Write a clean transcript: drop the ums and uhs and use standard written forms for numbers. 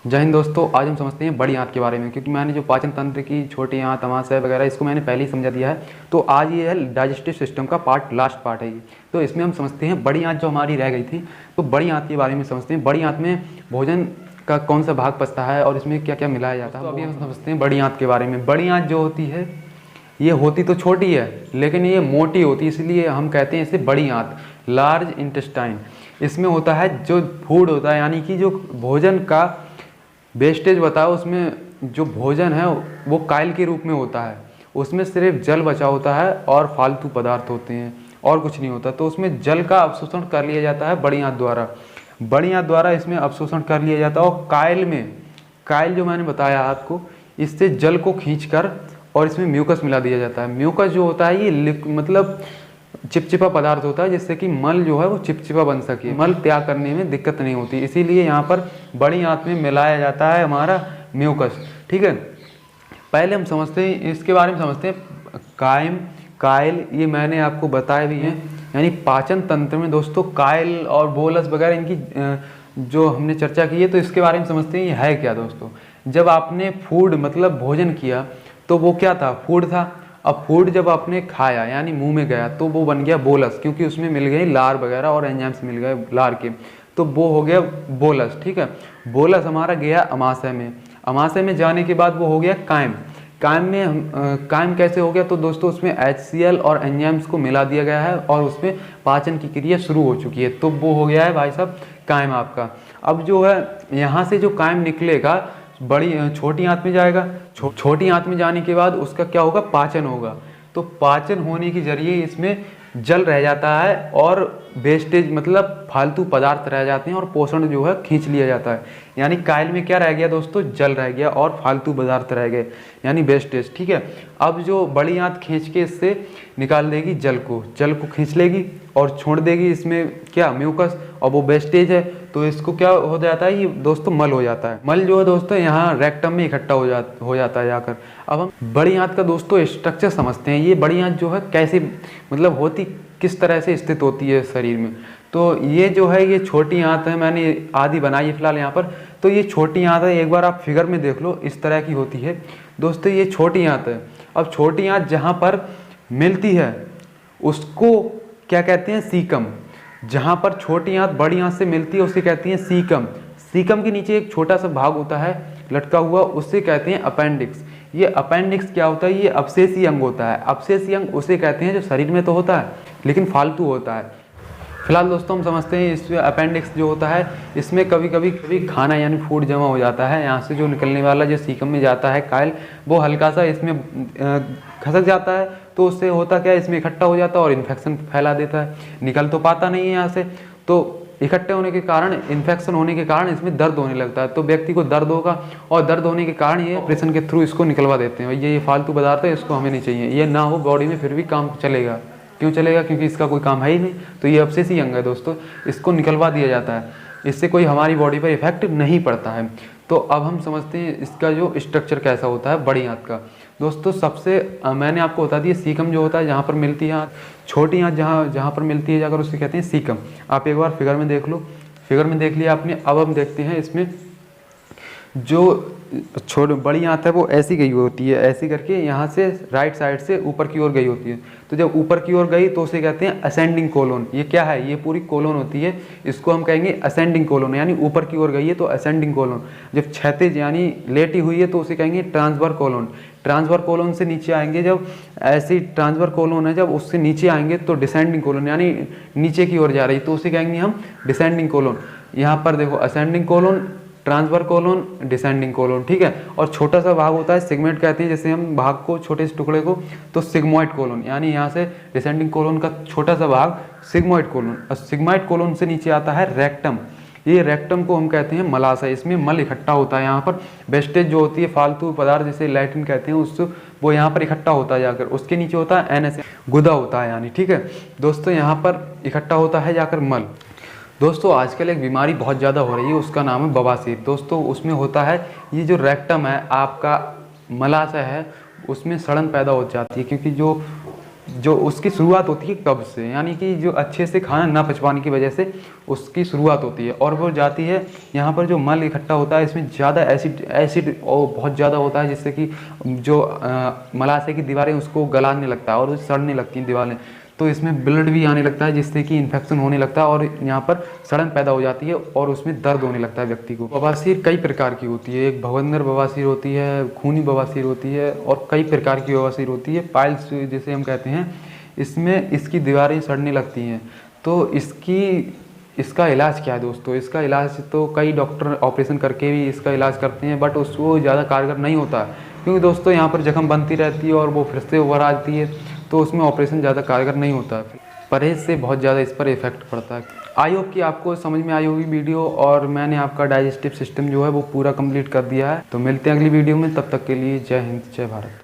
जय हिंद दोस्तों। आज हम समझते हैं बड़ी आंत के बारे में, क्योंकि मैंने जो पाचन तंत्र की छोटी आंत, अमाशय वगैरह इसको मैंने पहले ही समझा दिया है। तो आज ये है डाइजेस्टिव सिस्टम का पार्ट, लास्ट पार्ट है ये। तो इसमें हम समझते हैं बड़ी आंत जो हमारी रह गई थी, तो बड़ी आंत के बारे में समझते हैं। बड़ी आंत में भोजन का कौन सा भाग पचता है और इसमें क्या क्या मिलाया जाता है। तो अभी हम समझते हैं बड़ी आंत के बारे में। बड़ी आंत जो होती है ये होती तो छोटी है, लेकिन ये मोटी होती है, इसलिए हम कहते हैं इसे बड़ी आंत, लार्ज इंटेस्टाइन। इसमें होता है जो फूड होता है, यानी कि जो भोजन का वेस्टेज बताओ, उसमें जो भोजन है वो कायल के रूप में होता है। उसमें सिर्फ जल बचा होता है और फालतू पदार्थ होते हैं और कुछ नहीं होता। तो उसमें जल का अवशोषण कर लिया जाता है बड़ी आंत द्वारा। बड़ी आंत द्वारा इसमें अवशोषण कर लिया जाता है और कायल में, कायल जो मैंने बताया आपको, इससे जल को खींचकर और इसमें म्यूकस मिला दिया जाता है। म्यूकस जो होता है ये मतलब चिपचिपा पदार्थ होता है, जिससे कि मल जो है वो चिपचिपा बन सके, मल त्याग करने में दिक्कत नहीं होती। इसीलिए यहाँ पर बड़ी आंत में मिलाया जाता है हमारा म्यूकस। ठीक है, पहले हम समझते हैं इसके बारे में, समझते हैं कायम, कायल। ये मैंने आपको बताया भी है, यानी पाचन तंत्र में दोस्तों कायल और बोलस वगैरह इनकी जो हमने चर्चा की है। तो इसके बारे में समझते हैं ये है क्या दोस्तों। जब आपने फूड मतलब भोजन किया तो वो क्या था, फूड था। अब फूड जब आपने खाया यानी मुंह में गया तो वो बन गया बोलस, क्योंकि उसमें मिल गई लार वगैरह और एंजाइम्स मिल गए लार के, तो वो हो गया बोलस। ठीक है, बोलस हमारा गया अमाशय में। अमाशय में जाने के बाद वो हो गया कायम। कायम में कायम कैसे हो गया, तो दोस्तों उसमें HCl और एंजाइम्स को मिला दिया गया है और उसमें पाचन की क्रिया शुरू हो चुकी है, तो वो हो गया है भाई साहब कायम आपका। अब जो है यहाँ से जो कायम निकलेगा बड़ी छोटी आंत में जाएगा। छोटी आंत में जाने के बाद उसका क्या होगा, पाचन होगा। तो पाचन होने के जरिए इसमें जल रह जाता है और वेस्टेज मतलब फालतू पदार्थ रह जाते हैं और पोषण जो है खींच लिया जाता है। यानी कायल में क्या रह गया दोस्तों, जल रह गया और फालतू पदार्थ रह गए, यानी वेस्टेज। ठीक है, अब जो बड़ी आंत खींच के इससे निकाल देगी जल को खींच लेगी और छोड़ देगी इसमें क्या, म्यूकस, और वो वेस्टेज है तो इसको क्या हो जाता है, ये दोस्तों मल हो जाता है। मल जो है दोस्तों यहाँ रेक्टम में इकट्ठा हो जाता है जाकर। अब हम बड़ी आंत का दोस्तों स्ट्रक्चर समझते हैं। ये बड़ी आंत जो है कैसे मतलब होती, किस तरह से स्थित होती है शरीर में। तो ये जो है ये छोटी आंत है, मैंने आधी बनाई है फिलहाल यहाँ पर। तो ये छोटी आंत है, एक बार आप फिगर में देख लो, इस तरह की होती है दोस्तों, ये छोटी आंत है। अब छोटी आंत जहाँ पर मिलती है उसको क्या कहते हैं, सीकम। जहाँ पर छोटी आंत बड़ी आंत से मिलती है उसे कहती है सीकम। सीकम के नीचे एक छोटा सा भाग होता है लटका हुआ, उससे कहते हैं अपेंडिक्स। ये अपेंडिक्स क्या होता है, ये अवशेषी अंग होता है। अवशेषी अंग उसे कहते हैं जो शरीर में तो होता है लेकिन फालतू होता है। फिलहाल दोस्तों हम समझते हैं इस अपेंडिक्स जो होता है इसमें कभी कभी खाना यानी फूड जमा हो जाता है। यहाँ से जो निकलने वाला जो सीकम में जाता है कायल, वो हल्का सा इसमें खसक जाता है, तो उससे होता क्या है, इसमें इकट्ठा हो जाता है और इन्फेक्शन फैला देता है। निकल तो पाता नहीं है यहाँ से, तो इकट्ठे होने के कारण, इन्फेक्शन होने के कारण इसमें दर्द होने लगता है। तो व्यक्ति को दर्द होगा और दर्द होने के कारण ये ऑपरेशन के थ्रू इसको निकलवा देते हैं। ये फालतू पदार्थ है, इसको हमें नहीं चाहिए। ये ना हो बॉडी में फिर भी काम चलेगा। क्यों चलेगा, क्योंकि इसका कोई काम है ही नहीं। तो ये अवशेषी अंग है दोस्तों, इसको निकलवा दिया जाता है, इससे कोई हमारी बॉडी पर इफेक्ट नहीं पड़ता है। तो अब हम समझते हैं इसका जो स्ट्रक्चर कैसा होता है बड़ी आंत का। दोस्तों सबसे मैंने आपको बता दिया, सीकम जो होता है जहाँ पर मिलती है, छोटी आंत जहाँ पर मिलती है जाकर उसे कहते हैं सीकम। आप एक बार फिगर में देख लो, फिगर में देख लिया आपने। अब हम देखते हैं इसमें जो बड़ी आंत है वो ऐसी गई होती है, ऐसी करके यहाँ से राइट साइड से ऊपर की ओर गई होती है। तो जब ऊपर की ओर गई तो उसे कहते हैं असेंडिंग कोलोन। ये क्या है, ये पूरी कोलोन होती है, इसको हम कहेंगे असेंडिंग कोलोन, यानी ऊपर की ओर गई है तो असेंडिंग कोलोन। जब क्षैतिज यानी लेटी हुई है तो उसे कहेंगे ट्रांसवर कोलोन। ट्रांसवर कोलोन से नीचे आएंगे, जब ऐसी ट्रांसवर कोलोन है जब उससे नीचे आएंगे तो डिसेंडिंग कोलोन, यानी नीचे की ओर जा रही, तो उसे कहेंगे हम डिसेंडिंग कोलोन। यहाँ पर देखो ascending colon, transverse colon, descending colon. ठीक है, और छोटा सा भाग होता है सिगमेंट कहते हैं, जैसे हम भाग को, छोटे से टुकड़े को, तो सिग्मोइड कोलोन, यानी यहाँ से डिसेंडिंग कोलोन का छोटा सा भाग सिग्मोइड कोलोन। और सिग्मोइड कोलोन से नीचे आता है रेक्टम। ये रेक्टम को हम कहते हैं मलाशय। इसमें मल इकट्ठा होता है, यहाँ पर वेस्टेज जो होती है फालतू पदार्थ जिसे लैटिन कहते हैं, उससे वो यहाँ पर इकट्ठा होता है जाकर। उसके नीचे होता है एनएस, गुदा होता है यानी। ठीक है दोस्तों, यहाँ पर इकट्ठा होता है जाकर मल। दोस्तों आजकल एक बीमारी बहुत ज़्यादा हो रही है, उसका नाम है बवासीर। दोस्तों उसमें होता है ये जो रेक्टम है आपका, मलाशय है, उसमें सड़न पैदा हो जाती है, क्योंकि जो जो उसकी शुरुआत होती है कब्ज से, यानी कि जो अच्छे से खाना ना पच पाने की वजह से उसकी शुरुआत होती है, और वो जाती है यहाँ पर जो मल इकट्ठा होता है इसमें ज़्यादा एसिड और बहुत ज़्यादा होता है, जिससे कि जो मलाशय की दीवारें उसको गलाने लगता है और सड़ने लगती हैं दीवारें, तो इसमें ब्लड भी आने लगता है जिससे कि इन्फेक्शन होने लगता है और यहाँ पर सड़न पैदा हो जाती है और उसमें दर्द होने लगता है व्यक्ति को। बवासीर कई प्रकार की होती है, एक भगंदर बवासीर होती है, खूनी बवासीर होती है और कई प्रकार की बवासीर होती है। पाइल्स जिसे हम कहते हैं, इसमें इसकी दीवारें सड़ने लगती हैं। तो इसका इलाज क्या है दोस्तों? इसका इलाज तो कई डॉक्टर ऑपरेशन करके भी इसका इलाज करते हैं, बट उसको ज़्यादा कारगर नहीं होता, क्योंकि दोस्तों यहाँ पर जख्म बनती रहती है और वो फिर से उभर आती है, तो उसमें ऑपरेशन ज़्यादा कारगर नहीं होता है। परहेज से बहुत ज़्यादा इस पर इफेक्ट पड़ता है। आई होप कि आपको समझ में आई होगी वीडियो, और मैंने आपका डाइजेस्टिव सिस्टम जो है वो पूरा कंप्लीट कर दिया है। तो मिलते हैं अगली वीडियो में, तब तक के लिए जय हिंद, जय भारत।